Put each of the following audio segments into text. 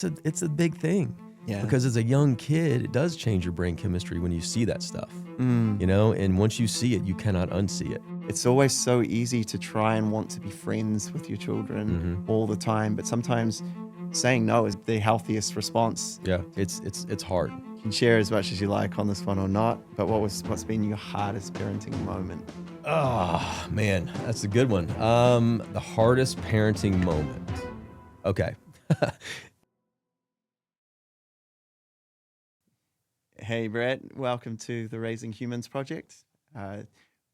it's a big thing. Yeah. Because as a young kid, it does change your brain chemistry when you see that stuff, Mm. and once you see it, you cannot unsee it. It's always so easy to try and want to be friends with your children Mhm. all the time, but sometimes saying no is the healthiest response. Yeah, it's hard. You can share as much as you like on this one or not, but what's been your hardest parenting moment? Oh, man, that's a good one. The hardest parenting moment. Okay. Hey, Brett, welcome to the Raising Humans project.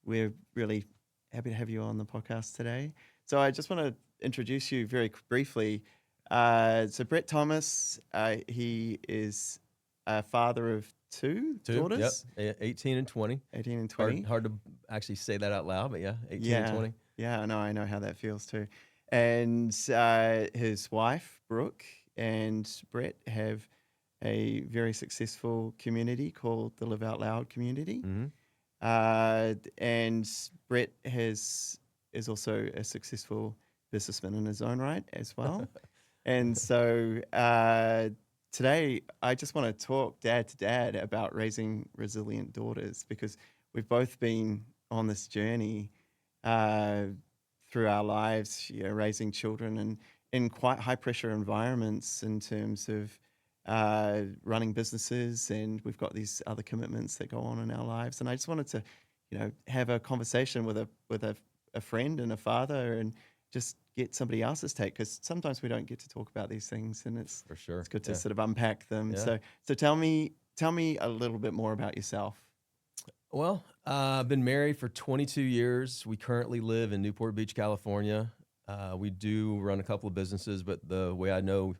We're really happy to have you on the podcast today. So I just want to introduce you very briefly. So Brett Thomas, he is a father of two 2, yep, daughters, 18 and 20. 18 and 20. Hard to actually say that out loud, but yeah, 18 and Yeah, 20. yeah, I know how that feels too. And his wife, Brooke, and Brett have a very successful community called the Live Out Loud community. Mhm. And Brett is also a successful businessman in his own right as well. And so today I just want to talk dad to dad about raising resilient daughters because we've both been on this journey uh, through our lives, raising children and in quite high pressure environments in terms of running businesses, and we've got these other commitments that go on in our lives. And I just wanted to, have a conversation with a friend and a father, and just get somebody else's take because sometimes we don't get to talk about these things, and it's For sure. it's good to Yeah. sort of unpack them. Yeah. So tell me a little bit more about yourself. Well, I've been married for 22 years. We currently live in Newport Beach, California. We do run a couple of businesses, but the way I know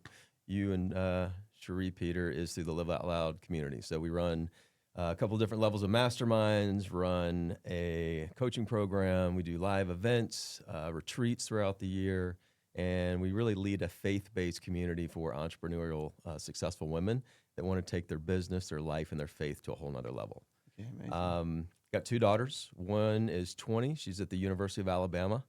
you and Cherie, Peter, is through the Live Out Loud community. So we run a couple of different levels of masterminds, run a coaching program, we do live events, retreats throughout the year, and we really lead a faith-based community for entrepreneurial, successful women that want to take their business, their life, and their faith to a whole nother level. Okay, amazing. Got 2 daughters. One is 20. She's at the University of Alabama.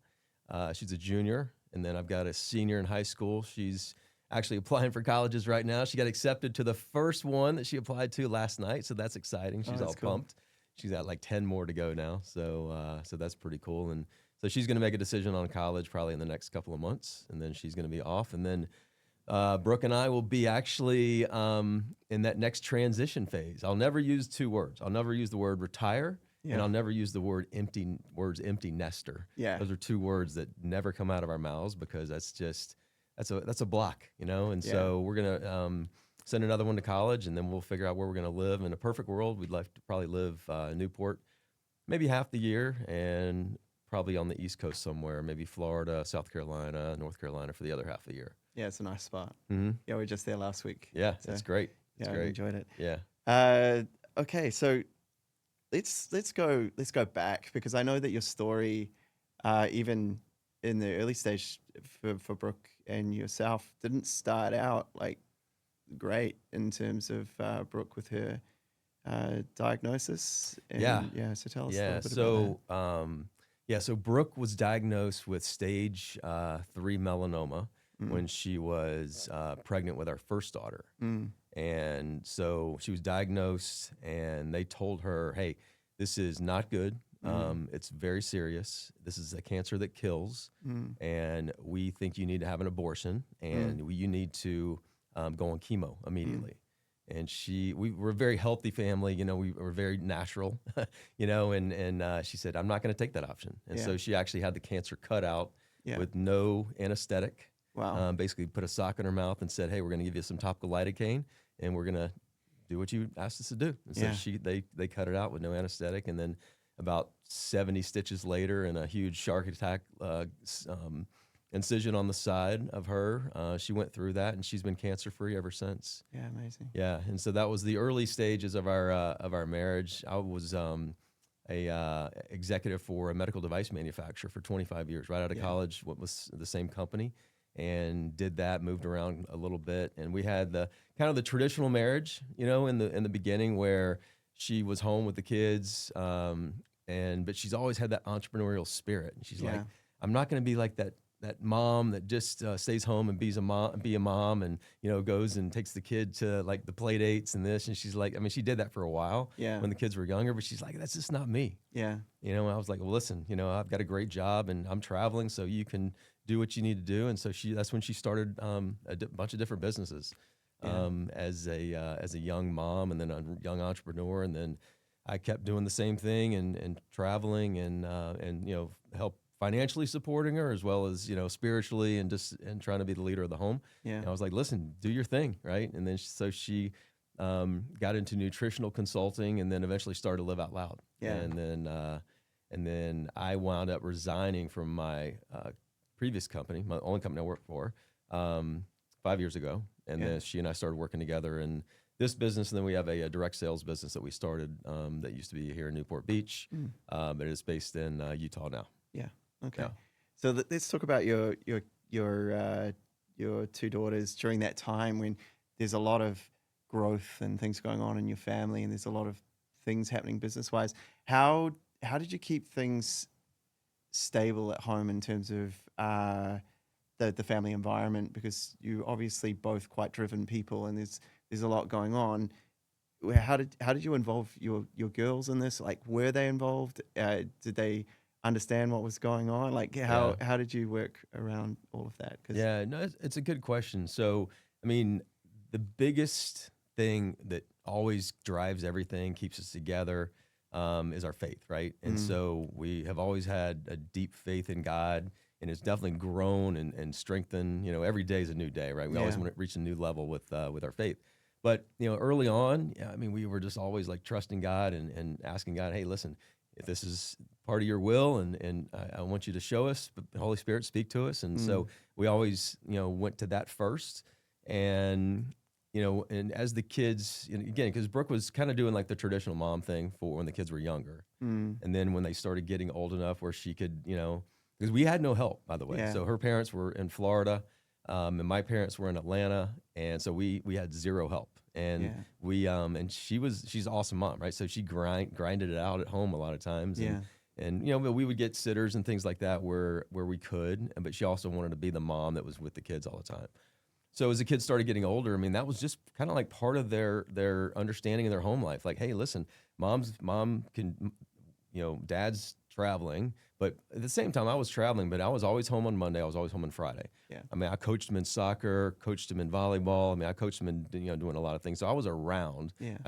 She's a junior. And then I've got a senior in high school. She's actually applying for colleges right now. She got accepted to the first one that she applied to last night. So that's exciting. She's all That's cool. pumped. She's got like 10 more to go now. So that's pretty cool. And so she's going to make a decision on college probably in the next couple of months. And then she's going to be off. And then Brooke and I will be actually in that next transition phase. I'll never use 2 words. I'll never use the word retire, Yeah. and I'll never use the empty nester. Yeah. Those are 2 words that never come out of our mouths because that's a block, And Yeah. so we're gonna send another one to college, and then we'll figure out where we're gonna live. In a perfect world, we'd like to probably live in Newport, maybe half the year, and probably on the East Coast somewhere, maybe Florida, South Carolina, North Carolina for the other half of the year. Yeah, it's a nice spot. Mm-hmm. Yeah, we were just there last week. Yeah, So, it's great. It's yeah, I great. enjoyed it. Yeah. Okay, so let's go back because I know that your story, even in the early stage for Brooke and yourself, didn't start out like great in terms of Brooke with her diagnosis. And, Yeah. So tell us a Yeah. little bit about that. So Brooke was diagnosed with stage 3 melanoma when she was pregnant with our first daughter. Mm. And so she was diagnosed, and they told her, hey, this is not good. It's very serious. This is a cancer that kills, and we think you need to have an abortion, and you need to go on chemo immediately. And we were a very healthy family, we were very natural, and she said, I'm not going to take that option. And so she actually had the cancer cut out with no anesthetic. Wow. Basically put a sock in her mouth and said, hey, we're going to give you some topical lidocaine, and we're going to do what you asked us to do. And so they cut it out with no anesthetic. And then about 70 stitches later and a huge shark attack incision on the side of her, she went through that, and she's been cancer-free ever since. Yeah, amazing. Yeah, and so that was the early stages of our marriage. I was a executive for a medical device manufacturer for 25 years, right out of college. What was the same company, and did that, moved around a little bit, and we had the kind of the traditional marriage, in the beginning where she was home with the kids, but she's always had that entrepreneurial spirit. And she's like, I'm not going to be like that that mom that just stays home and be a mom, and goes and takes the kid to like the play dates and this. And she's like, I mean, she did that for a while Yeah. when the kids were younger, but she's like, that's just not me. Yeah. And I was like, well, listen, I've got a great job and I'm traveling, so you can do what you need to do. And so that's when she started bunch of different businesses Yeah. as a young mom and then a young entrepreneur. And then I kept doing the same thing and traveling and help financially supporting her as well as spiritually and trying to be the leader of the home. Yeah. And I was like, listen, do your thing, right? And then so she got into nutritional consulting and then eventually started to Live Out Loud. Yeah. And then I wound up resigning from my previous company, my only company I worked for, 5 years ago. And Yeah. then she and I started working together in this business. And then we have a direct sales business that we started that used to be here in Newport Beach, but it is based in Utah now. Yeah. Okay. Yeah. So let's talk about your two daughters during that time when there's a lot of growth and things going on in your family, and there's a lot of things happening business wise. How did you keep things stable at home in terms of the family environment? Because you obviously both quite driven people, and there's a lot going on. How did you involve your girls in this? Like, were they involved? Did they understand what was going on? Like, how did you work around all of that? Yeah, no, it's a good question. So, I mean, the biggest thing that always drives everything, keeps us together, is our faith, right? And so we have always had a deep faith in God, and it's definitely grown and strengthened. Every day is a new day, right? We always want to reach a new level with our faith. But early on, I mean, we were just always like trusting God and asking God, hey, listen, if this is part of your will and I want you to show us, but the Holy Spirit, speak to us. And so we always, went to that first. And, and as the kids, again, because Brooke was kind of doing like the traditional mom thing for when the kids were younger. And then when they started getting old enough where she could, because we had no help, by the way. Yeah. So her parents were in Florida and my parents were in Atlanta. And so we had zero help. And and she's an awesome mom, right? So she grinded it out at home a lot of times. And but we would get sitters and things like that where we could, but she also wanted to be the mom that was with the kids all the time. So as the kids started getting older, I mean, that was just kind of like part of their understanding of their home life. Like, hey, listen, mom can, dad's traveling, but at the same time I was traveling, but I was always home on Monday. I was always home on Friday. Yeah. I mean, I coached him in soccer, coached him in volleyball. I mean, I coached him in, doing a lot of things. So I was around. Yeah.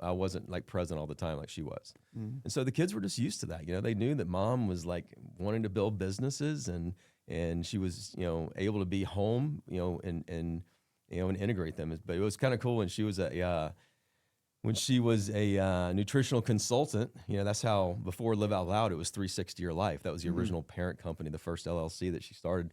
I wasn't like present all the time like she was. And so the kids were just used to that. They knew that mom was like wanting to build businesses and she was, able to be home, and integrate them. But it was kind of cool when she was a nutritional consultant. That's how before Live Out Loud, it was 360 Your Life. That was the original parent company, the first LLC that she started.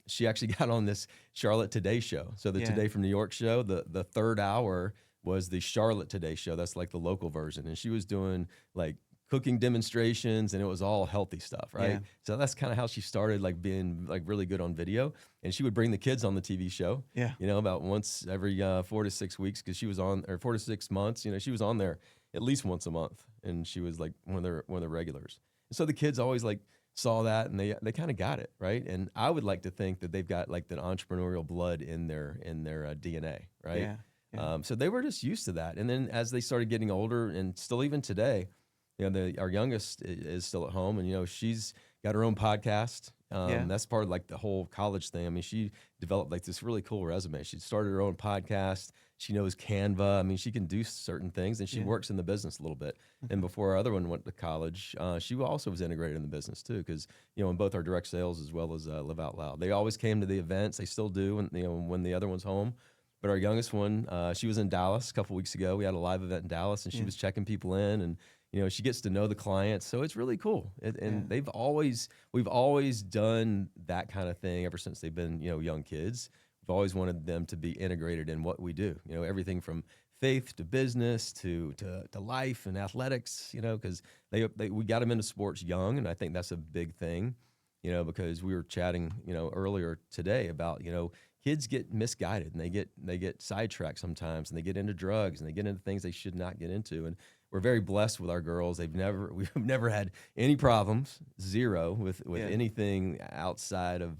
She actually got on this Charlotte Today show. So the Today from New York show, the third hour was the Charlotte Today show. That's like the local version. And she was doing like cooking demonstrations, and it was all healthy stuff, right? Yeah. So that's kind of how she started, like being like really good on video. And she would bring the kids on the TV show, about once every 4 to 6 weeks, because she was on, or 4 to 6 months, she was on there at least once a month, and she was like one of the regulars. And so the kids always like saw that, and they kind of got it, right? And I would like to think that they've got like the entrepreneurial blood in their DNA, right? Yeah. So they were just used to that. And then as they started getting older, and still even today, our youngest is still at home, and she's got her own podcast. That's part of like the whole college thing. I mean, she developed like this really cool resume. She started her own podcast. She knows Canva. I mean, she can do certain things, and she works in the business a little bit. And before our other one went to college, she also was integrated in the business too, because in both our direct sales as well as Live Out Loud, they always came to the events. They still do, when the other one's home. But our youngest one, she was in Dallas a couple weeks ago. We had a live event in Dallas, and she was checking people in, and she gets to know the clients, so it's really cool. And we've always done that kind of thing ever since they've been, young kids. We've always wanted them to be integrated in what we do. Everything from faith to business to life and athletics. Because we got them into sports young, and I think that's a big thing. Because we were chatting, earlier today about, kids get misguided and they get sidetracked sometimes, and they get into drugs and they get into things they should not get into. And we're very blessed with our girls. We've never had any problems, zero with Yeah. anything outside of,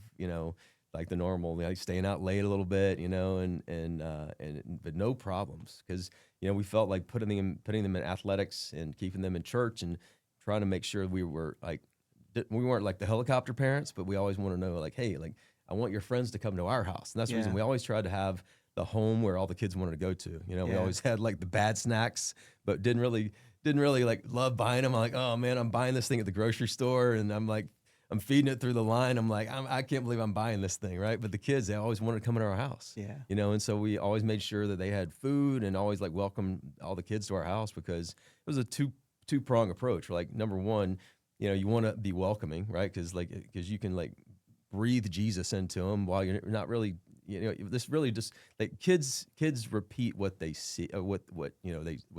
like the normal, like staying out late a little bit, but no problems because we felt like putting them in athletics and keeping them in church and trying to make sure we were like we weren't like the helicopter parents, but we always want to know like, hey, like I want your friends to come to our house, and that's the reason Yeah. we always tried to have the home where all the kids wanted to go to. We Yeah. always had like the bad snacks, but didn't really like love buying them. I'm like, oh man, I'm buying this thing at the grocery store, and I'm feeding it through the line. I'm like, I can't believe I'm buying this thing, right? But the kids, they always wanted to come into our house. Yeah. And so we always made sure that they had food and always like welcomed all the kids to our house because it was a two-prong approach. Like number one, you want to be welcoming, right? Because you can like breathe Jesus into them while you're not really, this really just like kids repeat what they see, what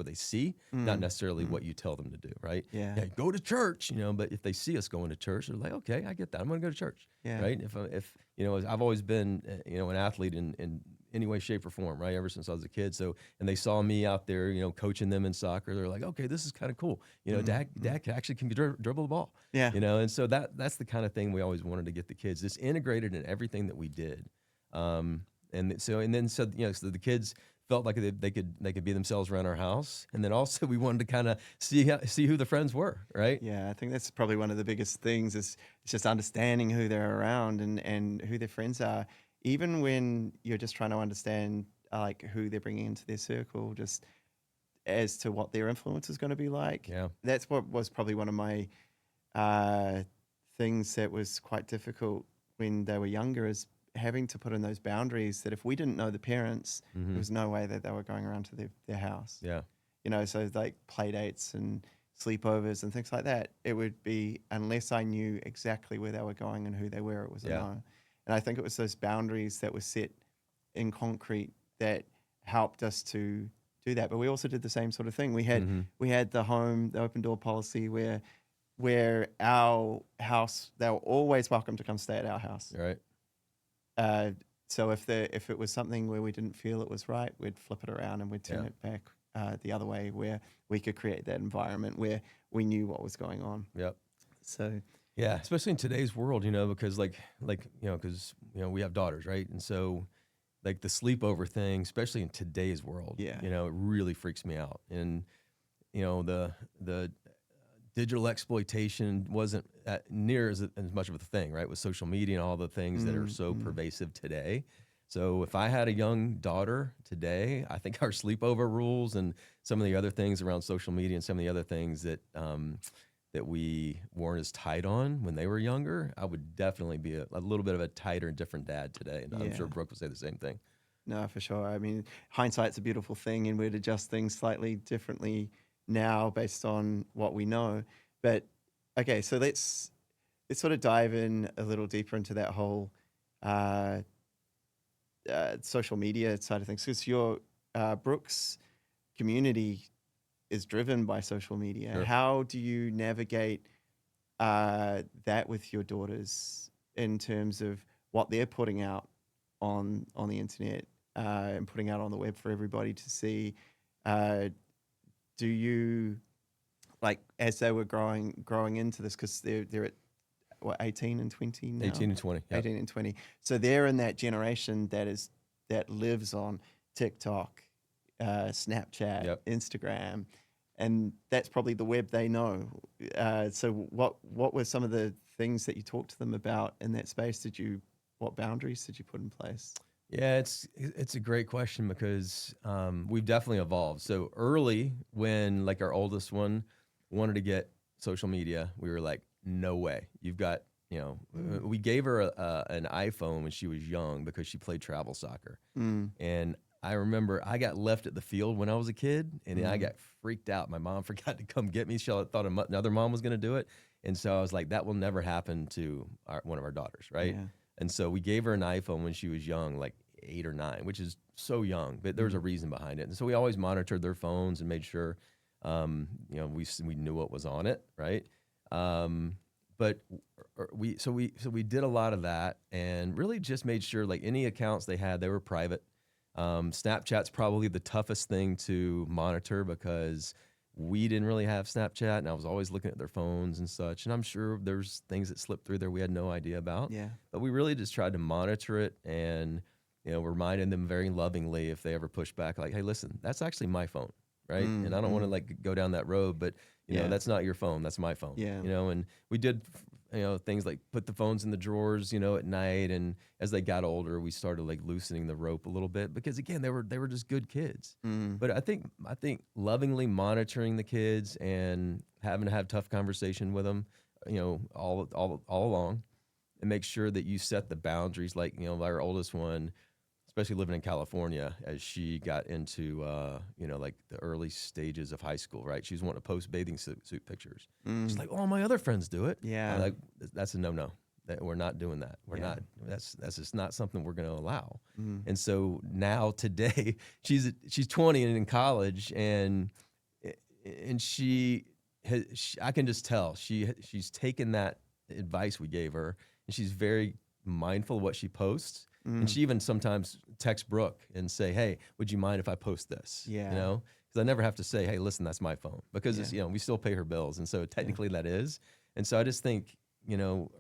they see, not necessarily what you tell them to do, right? Yeah. Go to church, but if they see us going to church, they're like, okay, I get that. I'm going to go to church, Yeah. right? If I've always been, an athlete in any way, shape, or form, right? Ever since I was a kid. So, and they saw me out there, coaching them in soccer. They're like, okay, this is kind of cool. Dad can dribble the ball. Yeah. And so that's the kind of thing we always wanted to get the kids, just integrated in everything that we did. So the kids felt like they could be themselves around our house, and then also we wanted to kind of see who the friends were, right? Yeah, I think that's probably one of the biggest things is it's just understanding who they're around and who their friends are. Even when you're just trying to understand like who they're bringing into their circle, just as to what their influence is going to be like. Yeah. That's what was probably one of my things that was quite difficult when they were younger is having to put in those boundaries that if we didn't know the parents, there was no way that they were going around to their house. Yeah. So like play dates and sleepovers and things like that, it would be, unless I knew exactly where they were going and who they were, it was a no. And I think it was those boundaries that were set in concrete that helped us to do that. But we also did the same sort of thing. We had the open door policy where our house, they were always welcome to come stay at our house. Right. So if it was something where we didn't feel it was right, we'd flip it around and we'd turn it back the other way, where we could create that environment where we knew what was going on. Yep. So yeah, especially in today's world, because because we have daughters, right? And so like the sleepover thing, especially in today's world, Yeah. it really freaks me out. And the digital exploitation wasn't near as much of a thing, right? With social media and all the things that are so pervasive today. So if I had a young daughter today, I think our sleepover rules and some of the other things around social media and some of the other things that that we weren't as tight on when they were younger, I would definitely be a little bit of a tighter and different dad today. And I'm sure Brooke would say the same thing. No, for sure. I mean, hindsight's a beautiful thing, and we'd adjust things slightly differently now based on what we know. But okay, so let's sort of dive in a little deeper into that whole social media side of things, because your Brooks community is driven by social media. Sure. How do you navigate that with your daughters in terms of what they're putting out on the internet and putting out on the web for everybody to see? Do you, like, as they were growing into this, because they're at what, 18 and 20 now? 18 and 20. Yep. 18 and 20. So they're in that generation that lives on TikTok, Snapchat, Instagram, and that's probably the web they know. So what were some of the things that you talked to them about in that space? What boundaries did you put in place? Yeah, it's a great question because we've definitely evolved. So early, when like our oldest one wanted to get social media, we were like, no way. You've got, we gave her an iPhone when she was young because she played travel soccer. And I remember I got left at the field when I was a kid, and I got freaked out. My mom forgot to come get me. She thought another mom was going to do it. And so I was like, that will never happen to one of our daughters, right? Yeah. And so we gave her an iPhone when she was young, like 8 or 9, which is so young, but there was a reason behind it. And so we always monitored their phones and made sure, we knew what was on it, right? But we did a lot of that and really just made sure like any accounts they had, they were private. Snapchat's probably the toughest thing to monitor because we didn't really have Snapchat, and I was always looking at their phones and such. And I'm sure there's things that slipped through there we had no idea about. Yeah. But we really just tried to monitor it and, reminding them very lovingly if they ever push back, like, hey, listen, that's actually my phone, right? And I don't want to like go down that road, but Yeah. that's not your phone, that's my phone. Yeah. And we did, things like put the phones in the drawers, at night. And as they got older, we started like loosening the rope a little bit because again, they were just good kids. But I think lovingly monitoring the kids and having to have tough conversation with them, all along, and make sure that you set the boundaries. Like, our oldest one, especially living in California, as she got into, like the early stages of high school, right? She was wanting to post bathing suit pictures. She's like, all my other friends do it. Yeah. I'm like, that's a no-no. That we're not doing that. We're Yeah. not. That's just not something we're going to allow. And so now today, she's 20 and in college, and she I can just tell she's taken that advice we gave her, and she's very mindful of what she posts. And she even sometimes texts Brooke and say, hey, would you mind if I post this? Yeah. Because I never have to say, hey, listen, that's my phone, because it's, we still pay her bills. And so technically that is. And so I just think,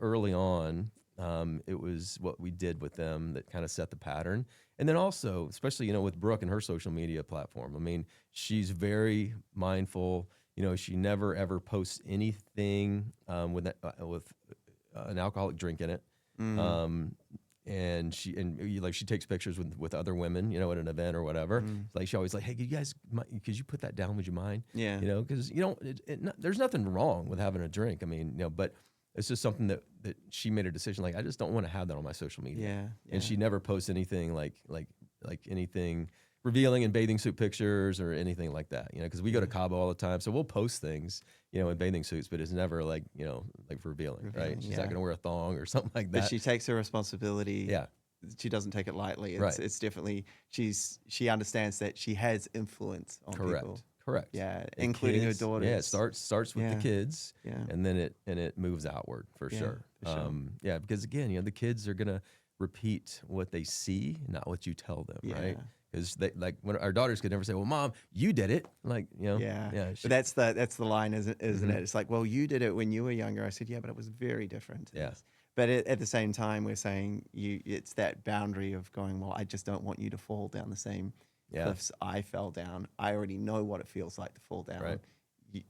early on, it was what we did with them that kind of set the pattern. And then also, especially, with Brooke and her social media platform, I mean, she's very mindful. She never ever posts anything with an alcoholic drink in it. And she takes pictures with other women, at an event or whatever. Like she always like, hey, could you put that down? Would you mind? Yeah. Because there's nothing wrong with having a drink. I mean, but it's just something that she made a decision. Like, I just don't want to have that on my social media. Yeah. And she never posts anything like anything revealing in bathing suit pictures or anything like that. Because we go to Cabo all the time, so we'll post things, in bathing suits, but it's never like like revealing, right? She's not going to wear a thong or something like that. But she takes her responsibility. Yeah. She doesn't take it lightly. Right. It's definitely she understands that she has influence on people. Correct. Yeah, The including kids, her daughters. Yeah, it starts with the kids, Yeah. and then it moves outward for sure. for sure. Yeah, because again, the kids are gonna repeat what they see, not what you tell them, right? Because they when our daughters could never say, "Well, Mom, you did it," like Yeah. yeah. But that's the line, isn't it? It's like, well, you did it when you were younger. I said, yeah, but it was very different. Yeah. But at the same time, we're saying it's that boundary of going, well, I just don't want you to fall down the same cliffs I fell down. I already know what it feels like to fall down. Right.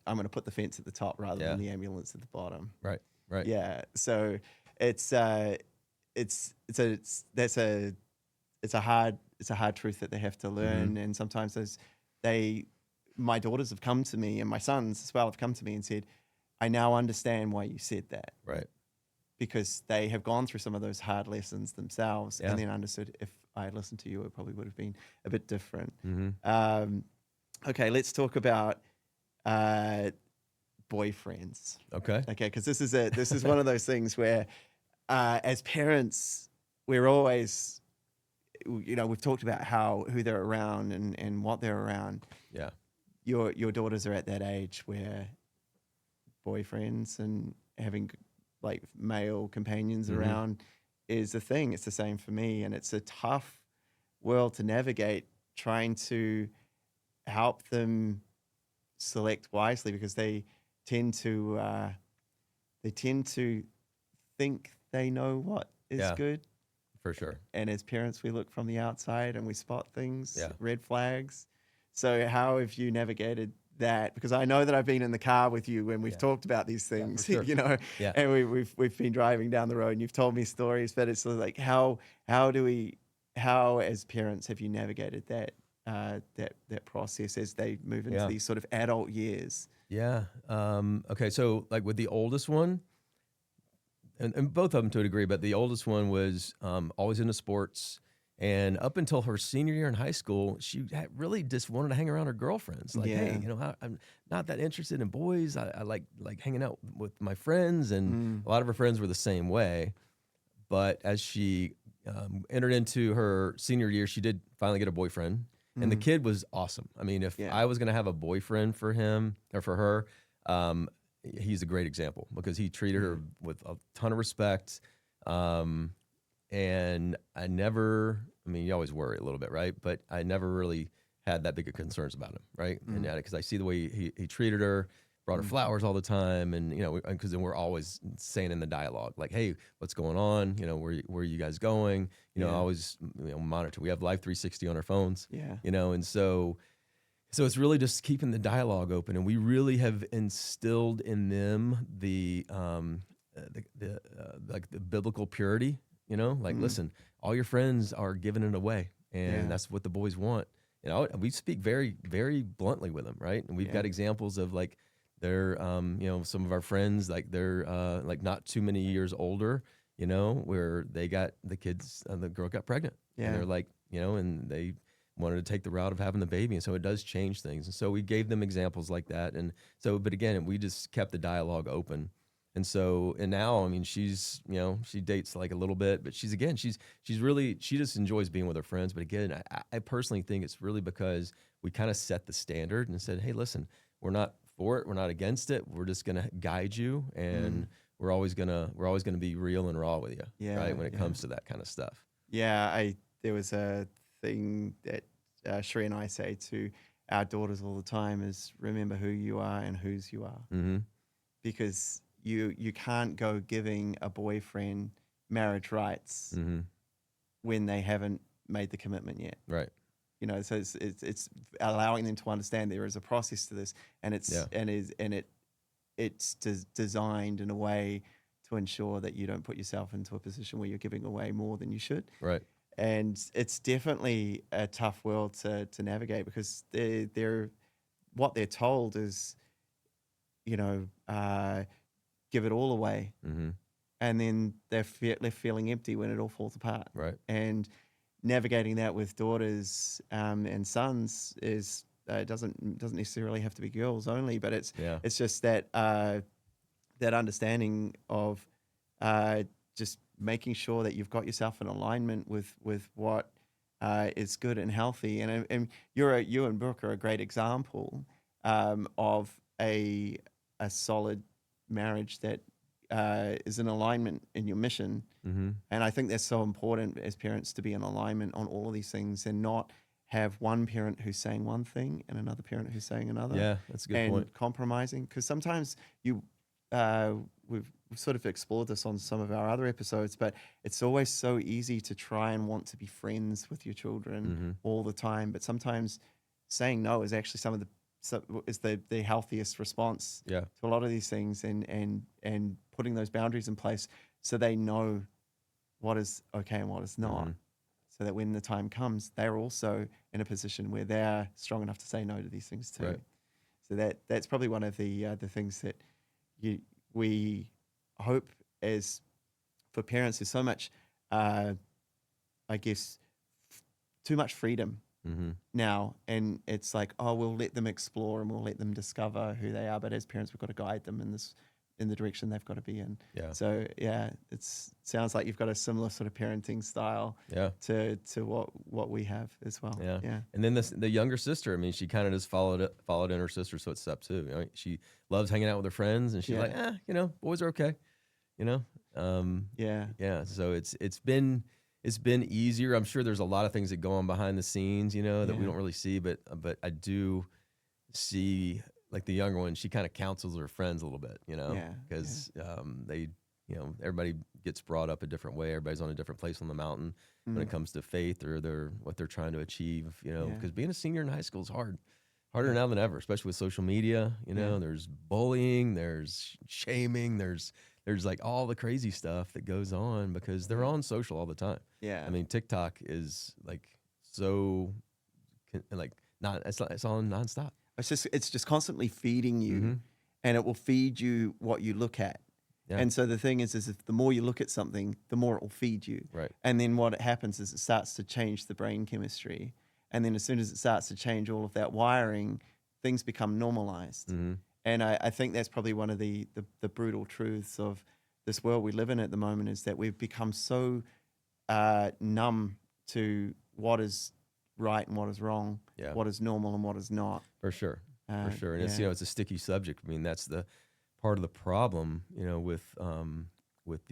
I'm going to put the fence at the top rather than the ambulance at the bottom. Right. Yeah. So it's a hard truth that they have to learn, and sometimes my daughters have come to me, and my sons as well have come to me and said, I now understand why you said that. Right. Because they have gone through some of those hard lessons themselves, Yeah. and then understood if I had listened to you, it probably would have been a bit different. Okay, let's talk about boyfriends. Okay. Okay, because this is one of those things where, as parents, we're always, we've talked about who they're around and what they're around. Yeah. Your daughters are at that age where boyfriends and having like male companions around is a thing. It's the same for me, and it's a tough world to navigate, trying to help them select wisely, because they tend to think they know what is good. For sure. And as parents, we look from the outside and we spot things, Yeah. red flags. So how have you navigated that? Because I know that I've been in the car with you when we've talked about these things, for sure. Yeah. and we've been driving down the road and you've told me stories, but it's like, how as parents have you navigated that process as they move into these sort of adult years? Yeah. Okay. So like with the oldest one, and both of them to a degree, but the oldest one was always into sports. And up until her senior year in high school, she really just wanted to hang around her girlfriends. Like, hey, I'm not that interested in boys. I like hanging out with my friends, and a lot of her friends were the same way. But as she entered into her senior year, she did finally get a boyfriend, and the kid was awesome. I mean, if I was going to have a boyfriend for him or for her, he's a great example, because he treated her with a ton of respect. And you always worry a little bit, right? But I never really had that big of concerns about him, right? And Mm. because I see the way he treated her, brought her Mm. flowers all the time, and because then we're always saying in the dialogue like, "Hey, what's going on? Where are you guys going? Yeah. Always monitor. We have Life 360 on our phones, Yeah. and so it's really just keeping the dialogue open, and we really have instilled in them like the biblical purity. Like, Mm. listen, all your friends are giving it away, and Yeah. that's what the boys want. We speak very, very bluntly with them, right? And we've Yeah. got examples of like they're, some of our friends, like they're like not too many years older, where they got the kids, the girl got pregnant, and Yeah. they're like, and they wanted to take the route of having the baby. And so it does change things. And so we gave them examples like that. And so, but again, we just kept the dialogue open. And so, and now, I mean, she's, she dates like a little bit, but she's really, she just enjoys being with her friends. But again, I personally think it's really because we kind of set the standard and said, hey, listen, we're not for it. We're not against it. We're just going to guide you. And we're always going to be real and raw with you. Yeah, Right. When it yeah. comes to that kind of stuff. Yeah, there was a thing that Sheree and I say to our daughters all the time is remember who you are and whose you are. Mm-hmm. Because you can't go giving a boyfriend marriage rights Mm-hmm. when they haven't made the commitment yet. Right. So it's allowing them to understand there is a process to this, and it's designed in a way to ensure that you don't put yourself into a position where you're giving away more than you should. Right. And it's definitely a tough world to navigate because they're what they're told is, give it all away, Mm-hmm. and then they're left feeling empty when it all falls apart. Right. And navigating that with daughters and sons is doesn't necessarily have to be girls only, but it's just that that understanding of just making sure that you've got yourself in alignment with what is good and healthy. And you and Brooke are a great example of a solid marriage that is in alignment in your mission. Mm-hmm. And I think that's so important as parents to be in alignment on all of these things and not have one parent who's saying one thing and another parent who's saying another. Yeah, that's a good and point. compromising, because sometimes we've sort of explored this on some of our other episodes, but it's always so easy to try and want to be friends with your children all the time. But sometimes saying no is actually the healthiest response to a lot of these things, and putting those boundaries in place so they know what is okay and what is not, so that when the time comes, they're also in a position where they're strong enough to say no to these things too. Right. So that's probably one of the things that we hope as for parents. There's so much, I guess, too much freedom now, and it's like, oh, we'll let them explore and we'll let them discover who they are, but as parents, we've got to guide them in the direction they've got to be in. Yeah. So it sounds like you've got a similar sort of parenting style to what we have as well. Yeah. Yeah. And then the younger sister, I mean, she kind of just followed in her sister's footsteps too. She loves hanging out with her friends, and she's like, boys are okay. Yeah. So it's been easier. I'm sure there's a lot of things that go on behind the scenes, that we don't really see, but I do see, like, the younger one, she kind of counsels her friends a little bit, because they, everybody gets brought up a different way. Everybody's on a different place on the mountain when it comes to faith or what they're trying to achieve, because being a senior in high school is harder now than ever, especially with social media. There's bullying, there's shaming, there's like all the crazy stuff that goes on because they're on social all the time. Yeah. I mean, TikTok is like so, like, it's on nonstop. It's just constantly feeding you, and it will feed you what you look at. Yeah. And so the thing is if the more you look at something, the more it will feed you. Right. And then what happens is it starts to change the brain chemistry. And then as soon as it starts to change all of that wiring, things become normalized. And I think that's probably one of the brutal truths of this world we live in at the moment, is that we've become so numb to what is right and what is wrong, what is normal and what is not. For sure. And it's it's a sticky subject. I mean, that's the part of the problem, with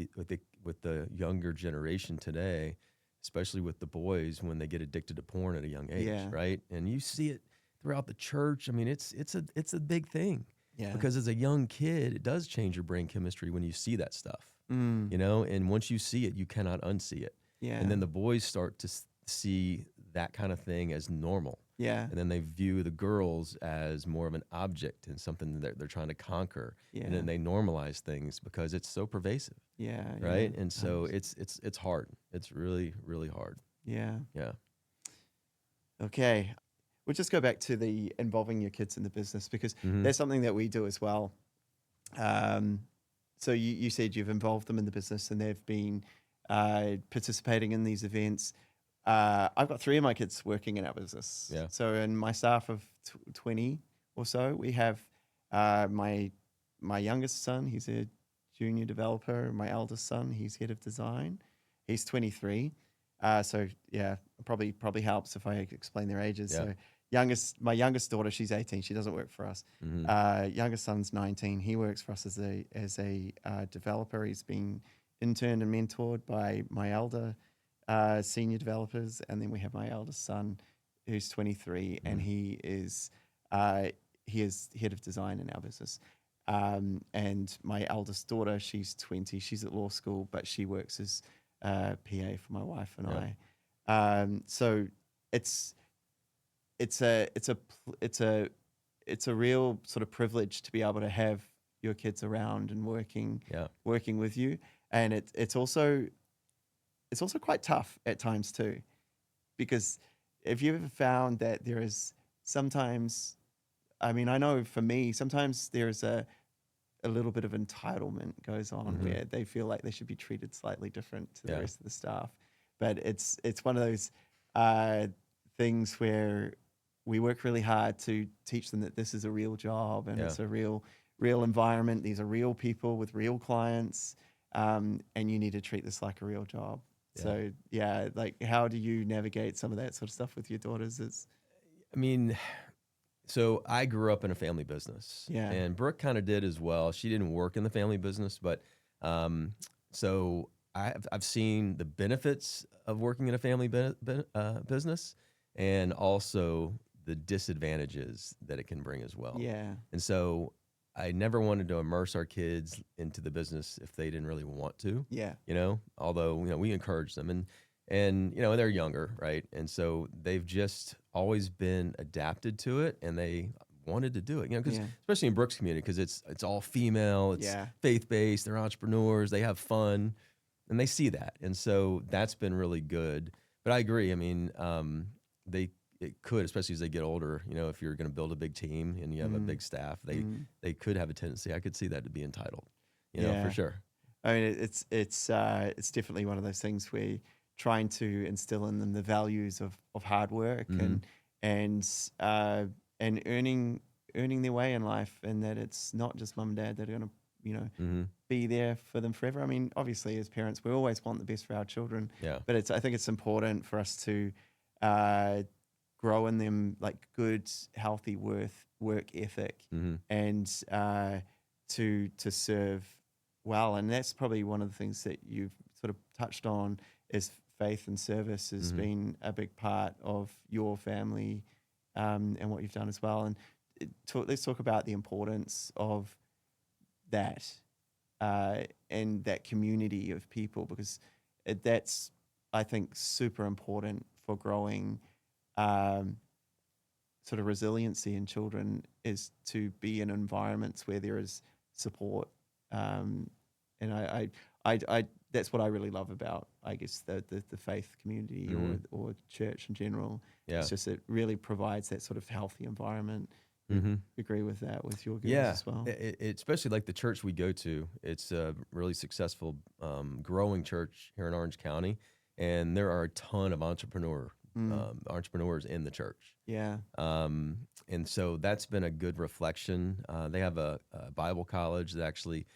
the younger generation today, especially with the boys when they get addicted to porn at a young age, Yeah. right? And you see it throughout the church. I mean, it's a big thing Yeah. because as a young kid, it does change your brain chemistry when you see that stuff, Mm. you know. And once you see it, you cannot unsee it. Yeah. And then the boys start to see that kind of thing as normal. Yeah. And then they view the girls as more of an object and something that they're trying to conquer. Yeah. And then they normalize things because it's so pervasive, Yeah. right? Yeah. And so it's hard. It's really, really hard. Yeah. Yeah. Okay. We'll just go back to the involving your kids in the business because Mhm. that's something that we do as well. So you said you've involved them in the business and they've been participating in these events. I've got 3 of my kids working in our business. Yeah. So in my staff of 20 or so, we have my youngest son, he's a junior developer. My eldest son, he's head of design. He's 23. So yeah, probably helps if I explain their ages. Yeah. So my youngest daughter, she's 18. She doesn't work for us. Mhm. Youngest son's 19. He works for us as a developer. He's been interned and mentored by my elder senior developers, and then we have my eldest son, who's 23, and he is head of design in our business. And my eldest daughter, she's 20. She's at law school, but she works as PA for my wife and Yeah. I. So it's a real sort of privilege to be able to have your kids around and working Yeah. with you, and it's also quite tough at times too, because if you've ever found that there is sometimes, I mean, I know for me, sometimes there's a little bit of entitlement goes on Mhm. where they feel like they should be treated slightly different to the Yeah. rest of the staff. But it's one of those things where we work really hard to teach them that this is a real job and Yeah. it's a real environment. These are real people with real clients, and you need to treat this like a real job. Yeah. So yeah, like how do you navigate some of that sort of stuff with your daughters? I mean, so I grew up in a family business, Yeah. and Brooke kind of did as well. She didn't work in the family business, but so I've seen the benefits of working in a family business, and also the disadvantages that it can bring as well. Yeah. And so I never wanted to immerse our kids into the business if they didn't really want to, Yeah. you know, although, you know, we encourage them and, you know, they're younger, right? And so they've just always been adapted to it and they wanted to do it, you know, because Yeah. especially in Brooks community, because it's all female, it's Yeah. faith-based, they're entrepreneurs, they have fun and they see that. And so that's been really good. But I agree. I mean, it could, especially as they get older, you know, if you're going to build a big team and you have a big staff, they could have a tendency. I could see that to be entitled, you know, Yeah. for sure. I mean, it's definitely one of those things where trying to instill in them the values of hard work and earning their way in life, and that it's not just mum and dad that are going to, you know, be there for them forever. I mean, obviously, as parents, we always want the best for our children. Yeah. But I think it's important for us to grow in them like good, healthy work ethic and to serve well. And that's probably one of the things that you've sort of touched on is faith and service has been a big part of your family and what you've done as well. And let's talk about the importance of that and that community of people, because that's, I think, super important for growing sort of resiliency in children, is to be in environments where there is support. And I that's what I really love about, I guess, the faith community or church in general. Yeah. It's just, it really provides that sort of healthy environment. Agree with that with your girls as well? Especially like the church we go to. It's a really successful, growing church here in Orange County, and there are a ton of entrepreneurs in the church. Yeah. And so that's been a good reflection. They have a Bible college that actually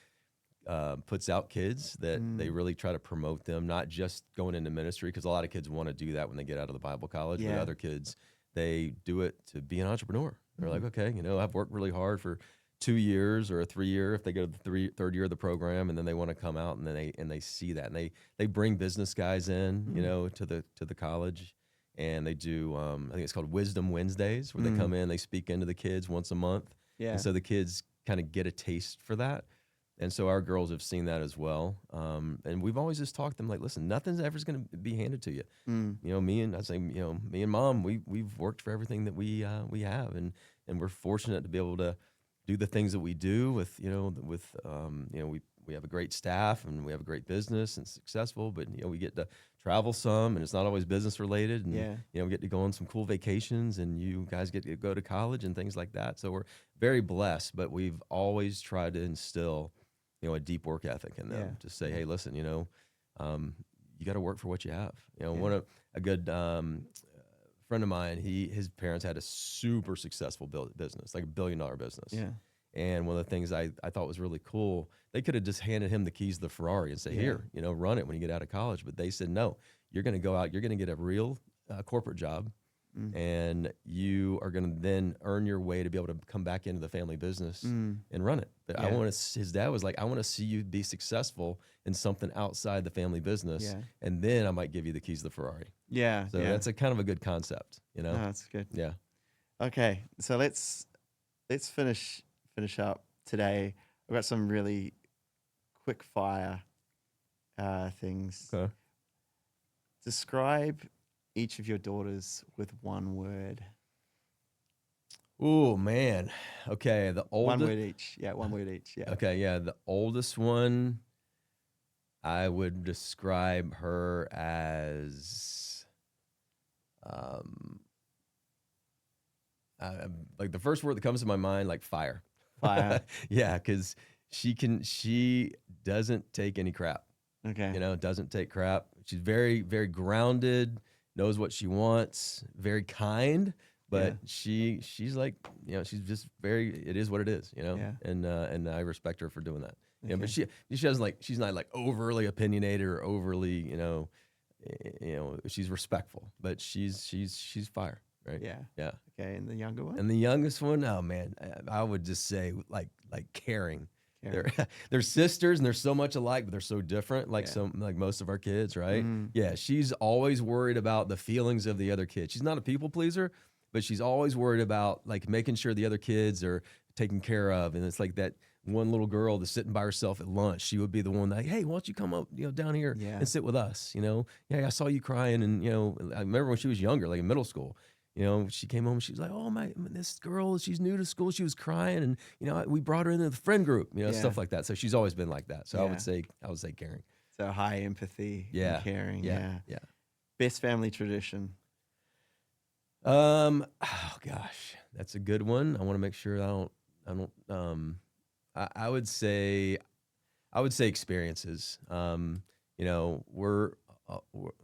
puts out kids that they really try to promote them, not just going into ministry, because a lot of kids want to do that when they get out of the Bible college, but other kids, they do it to be an entrepreneur. They're like, okay, you know, I've worked really hard for 2 years or a 3 year if they go to the third year of the program, and then they want to come out and then they see that, and they bring business guys in, you know, to the college, and they do I think it's called Wisdom Wednesdays, where they come in, they speak into the kids once a month, Yeah. and so the kids kind of get a taste for that. And so our girls have seen that as well. And we've always just talked to them like, listen, nothing's ever going to be handed to you. You know, me and mom, we've worked for everything that we have, and we're fortunate to be able to do the things that we do with, you know, we have a great staff and we have a great business and successful, but, you know, we get to travel some, and it's not always business related. And, Yeah. you know, we get to go on some cool vacations, and you guys get to go to college and things like that. So we're very blessed, but we've always tried to instill, you know, a deep work ethic in them, to say, hey, listen, you know, you got to work for what you have. You know, a good friend of mine, his parents had a super successful business, like $1 billion business. Yeah. And one of the things I thought was really cool, they could have just handed him the keys to the Ferrari and say, here, you know, run it when you get out of college. But they said, no, you're going to go out, you're going to get a real corporate job, and you are going to then earn your way to be able to come back into the family business and run it. But his dad was like, I want to see you be successful in something outside the family business, and then I might give you the keys to the Ferrari. Yeah. So that's a kind of a good concept, you know? No, that's good. Yeah. Okay, so let's finish up today. I've got some really quick fire things. Okay. Describe each of your daughters with one word. Oh man. Okay. The oldest. 1 word each. Yeah, 1 word each. Yeah. Okay. Yeah. The oldest one, I would describe her as, like the first word that comes to my mind, like fire. Fire. Yeah. Cause she doesn't take any crap, Okay. you know, doesn't take crap. She's very, very grounded, knows what she wants, very kind, but she's like, you know, she's just it is what it is, you know? Yeah. And I respect her for doing that. Yeah, but Okay. she doesn't like, she's not like overly opinionated or overly, you know, she's respectful, but she's fire, right? Yeah. Yeah. Okay, and the younger one? And the youngest one, oh man, I would just say like caring. Caring. They're sisters and they're so much alike, but they're so different. Like Yeah. like most of our kids, right? Yeah, she's always worried about the feelings of the other kids. She's not a people pleaser, but she's always worried about like making sure the other kids are taken care of. And it's like that one little girl that's sitting by herself at lunch. She would be the one like, hey, why don't you come up, you know, down here Yeah. and sit with us? You know, yeah, I saw you crying, and you know, I remember when she was younger, like in middle school. You know, she came home and she was like, oh, this girl, she's new to school. She was crying, and, you know, we brought her into the friend group, you know, Yeah. stuff like that. So she's always been like that. So I Yeah. would say caring. So high empathy Yeah. and caring. Yeah. Yeah. Best family tradition. Oh gosh, that's a good one. I want to make sure I would say experiences. You know,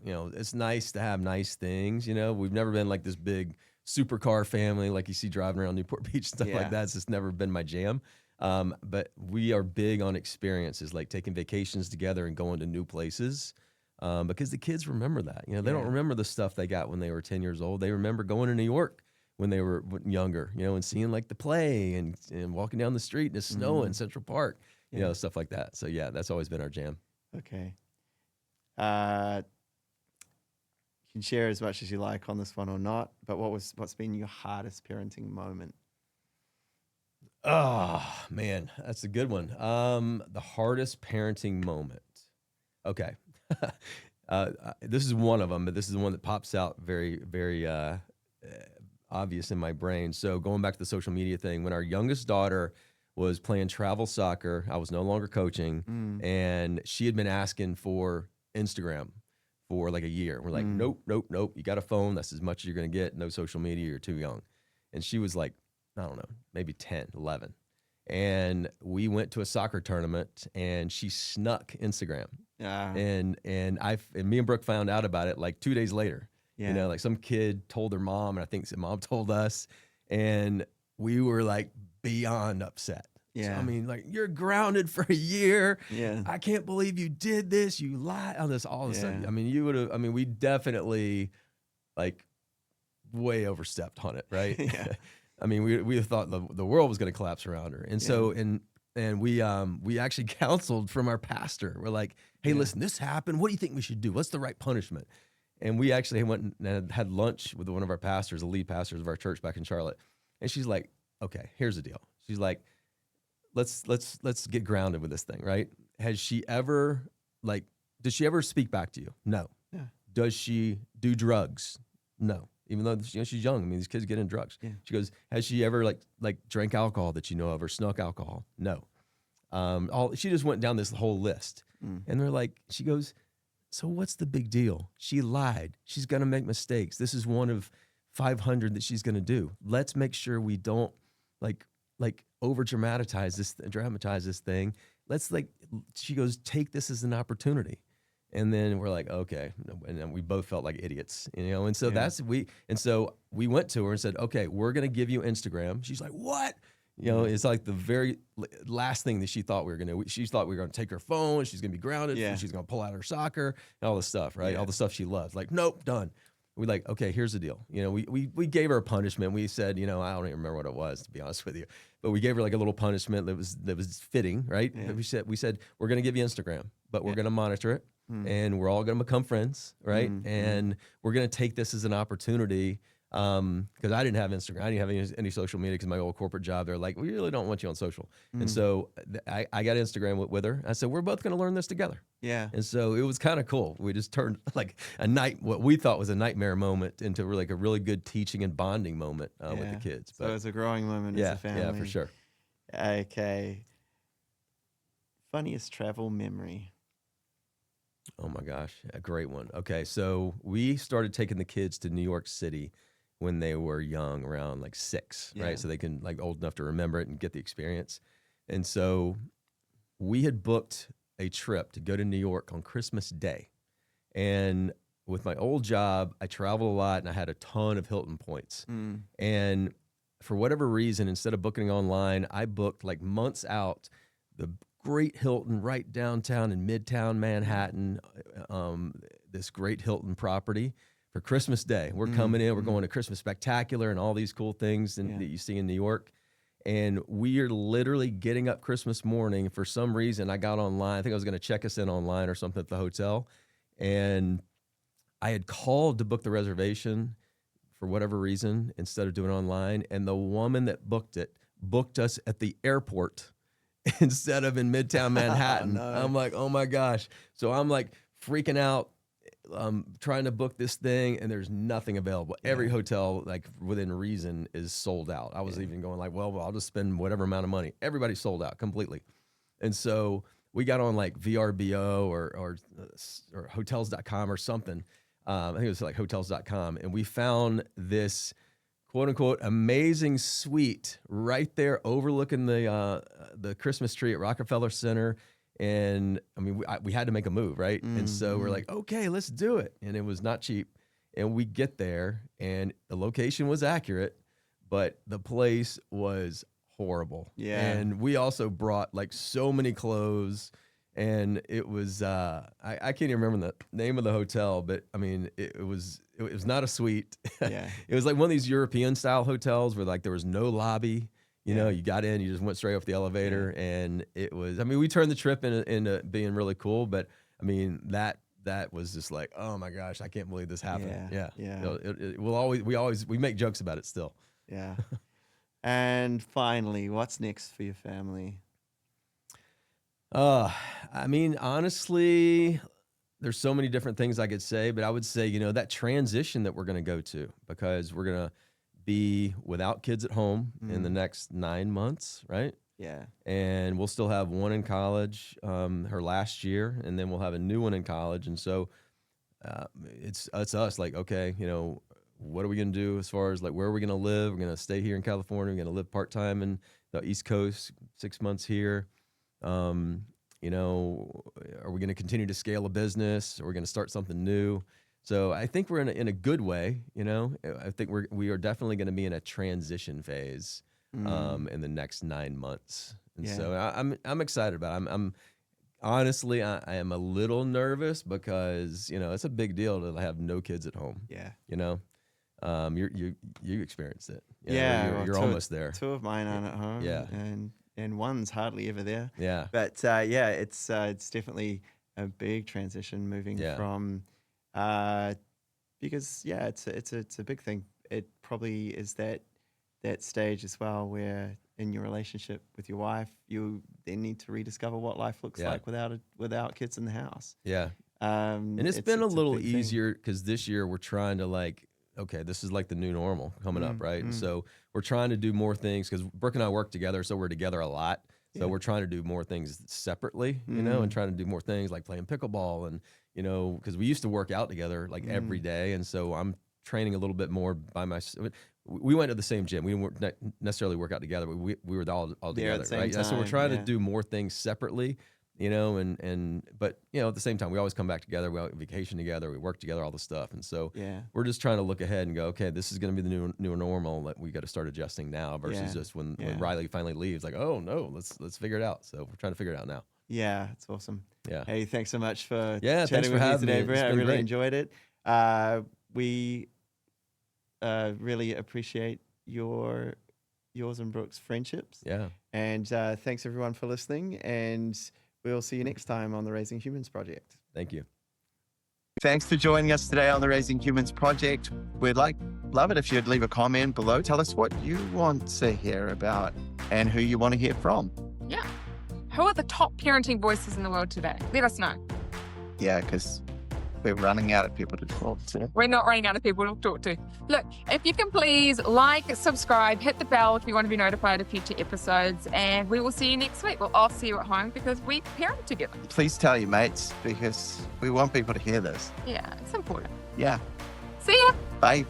you know, it's nice to have nice things. You know, we've never been like this big supercar family like you see driving around Newport Beach, stuff Yeah. like that. It's just never been my jam. But we are big on experiences, like taking vacations together and going to new places. Because the kids remember that. You know, they don't Yeah. remember the stuff they got when they were 10 years old. They remember going to New York when they were younger, you know, and seeing like the play and walking down the street and it's snowing in Central Park, you Yeah. know, stuff like that. So yeah, that's always been our jam. Okay. You can share as much as you like on this one or not, but what's been your hardest parenting moment? Oh man, that's a good one. The hardest parenting moment. Okay. This is one of them, but this is the one that pops out very, very obvious in my brain. So going back to the social media thing, when our youngest daughter was playing travel soccer, I was no longer coaching, and she had been asking for Instagram for like a year. We're like, nope. You got a phone. That's as much as you're going to get. No social media. You're too young. And she was like, I don't know, maybe 10, 11. And we went to a soccer tournament and she snuck Instagram. And me and Brooke found out about it like 2 days later. Yeah. You know, like some kid told their mom, and I think some mom told us, and we were like beyond upset. Yeah. So, I mean, like, you're grounded for a year. Yeah. I can't believe you did this. You lied on this all of a sudden. Yeah. I mean, we definitely like way overstepped on it, right? Yeah. I mean, we thought the world was going to collapse around her. And Yeah. so, and we actually counseled from our pastor. We're like, hey, Yeah. listen, this happened. What do you think we should do? What's the right punishment? And we actually went and had lunch with one of our pastors, the lead pastors of our church back in Charlotte. And she's like, okay, here's the deal. She's like, let's get grounded with this thing, right? Has she ever, like, does she ever speak back to you? No. Yeah. Does she do drugs? No. Even though she's young. I mean, these kids get in drugs. Yeah. She goes, has she ever like drank alcohol that you know of or snuck alcohol? No. She just went down this whole list. And they're like, she goes, so what's the big deal? She lied. She's going to make mistakes. This is one of 500 that she's going to do. Let's make sure we don't like dramatize this thing. Let's she goes, take this as an opportunity. And then we're like, okay. And then we both felt like idiots, And so so we went to her and said, okay, we're going to give you Instagram. She's like, what? It's like the very last thing that she thought we were going to. She thought we were going to take her phone. She's going to be grounded. Yeah. She's going to pull out her soccer and all this stuff, right? Yeah. All the stuff she loves. Like, nope, done. We like, okay, here's the deal. We gave her a punishment. We said, I don't even remember what it was, to be honest with you. But we gave her like a little punishment that was fitting, right? Yeah. We said we're going to give you Instagram, but we're going to monitor it, and we're all going to become friends, right? And we're going to take this as an opportunity. Because I didn't have Instagram, I didn't have any social media because my old corporate job, they're like, we really don't want you on social. And so I got Instagram with her. I said, we're both going to learn this together. Yeah. And so it was kind of cool. We just turned like what we thought was a nightmare moment into like a really good teaching and bonding moment with the kids. So it was a growing moment as a family. Yeah, for sure. Okay. Funniest travel memory. Oh my gosh, a great one. Okay, so we started taking the kids to New York City when they were young, around like 6, Yeah. right? So they can like old enough to remember it and get the experience. And so we had booked a trip to go to New York on Christmas Day. And with my old job, I traveled a lot and I had a ton of Hilton points. And for whatever reason, instead of booking online, I booked like months out the great Hilton right downtown in Midtown Manhattan, this great Hilton property for Christmas Day. We're coming in, we're going to Christmas Spectacular and all these cool things that you see in New York. And we are literally getting up Christmas morning. For some reason, I got online. I think I was going to check us in online or something at the hotel. And I had called to book the reservation for whatever reason instead of doing it online. And the woman that booked us at the airport instead of in Midtown Manhattan. No. I'm like, oh my gosh. So I'm like freaking out, trying to book this thing, and there's nothing available. Every hotel, like within reason, is sold out. I was even going like, well, I'll just spend whatever amount of money. Everybody's sold out completely. And so we got on like VRBO or hotels.com or something. I think it was like hotels.com. And we found this quote unquote amazing suite right there overlooking the Christmas tree at Rockefeller Center. And I mean, we had to make a move, right? And so we're like, okay, let's do it. And it was not cheap. And we get there and the location was accurate, but the place was horrible. Yeah. And we also brought like so many clothes, and it was, I can't even remember the name of the hotel, but I mean, it was not a suite. Yeah. It was like one of these European style hotels where like there was no lobby. You know, you got in, you just went straight off the elevator, and it was, I mean, we turned the trip into being really cool, but I mean, that was just like, oh my gosh, I can't believe this happened. Yeah. We make jokes about it still. Yeah. And finally, what's next for your family? I mean, honestly, there's so many different things I could say, but I would say, that transition that we're going to go to, because we're going to be without kids at home in the next 9 months, right? Yeah. And we'll still have one in college, her last year, and then we'll have a new one in college. And so it's us, like, okay, what are we going to do as far as like where are we going to live? We're going to stay here in California. We're going to live part-time in the East Coast, 6 months here. Are we going to continue to scale a business? Or are we going to start something new? So I think we're in a good way, I think we are definitely going to be in a transition phase in the next 9 months. And so I'm excited about it. I'm honestly, I am a little nervous because, it's a big deal to have no kids at home. Yeah. You experienced it. You know, Yeah, you're, well, you're almost there. Two of mine aren't at home. Yeah. And one's hardly ever there. Yeah, But yeah, it's definitely a big transition moving Yeah. from because yeah, it's a big thing. It probably is that stage as well where in your relationship with your wife, you then need to rediscover what life looks Yeah. like without kids in the house. yeah. And And it's been a little big thing. easier because this year we're trying to like, okay, this is like the new normal coming up, right? And so we're trying to do more things because Brooke and I work together, so we're together a lot. So Yeah. we're trying to do more things separately, you know, and trying to do more things like playing pickleball and, you know, because we used to work out together like every day. And so I'm training a little bit more by myself. We went to the same gym. We didn't necessarily work out together, but we were all There at together, the same right? Yeah, so we're time, trying yeah. to do more things separately, you know, but you know, at the same time, we always come back together. We vacation together. We work together, all this stuff. And so Yeah. we're just trying to look ahead and go, okay, this is going to be the new normal that we got to start adjusting now versus Yeah. just when Yeah. Riley finally leaves, like, oh no, let's figure it out. So we're trying to figure it out now. Yeah, it's awesome. Yeah. Hey, thanks so much for Yeah, thanks chatting for with me having today, me. Brett. It's I been really great. enjoyed it. We really appreciate yours and Brooke's friendships. Yeah. And thanks everyone for listening. And we'll see you next time on the Raising Humans Project. Thank you. Thanks for joining us today on the Raising Humans Project. We'd love it if you'd leave a comment below. Tell us what you want to hear about and who you want to hear from. Yeah. Who are the top parenting voices in the world today? Let us know. Yeah, because we're running out of people to talk to. We're not running out of people to talk to. Look, if you can please like, subscribe, hit the bell if you want to be notified of future episodes, and we will see you next week. Well, I'll see you at home because we parent together. Please tell your mates because we want people to hear this. Yeah, it's important. Yeah. See ya. Bye.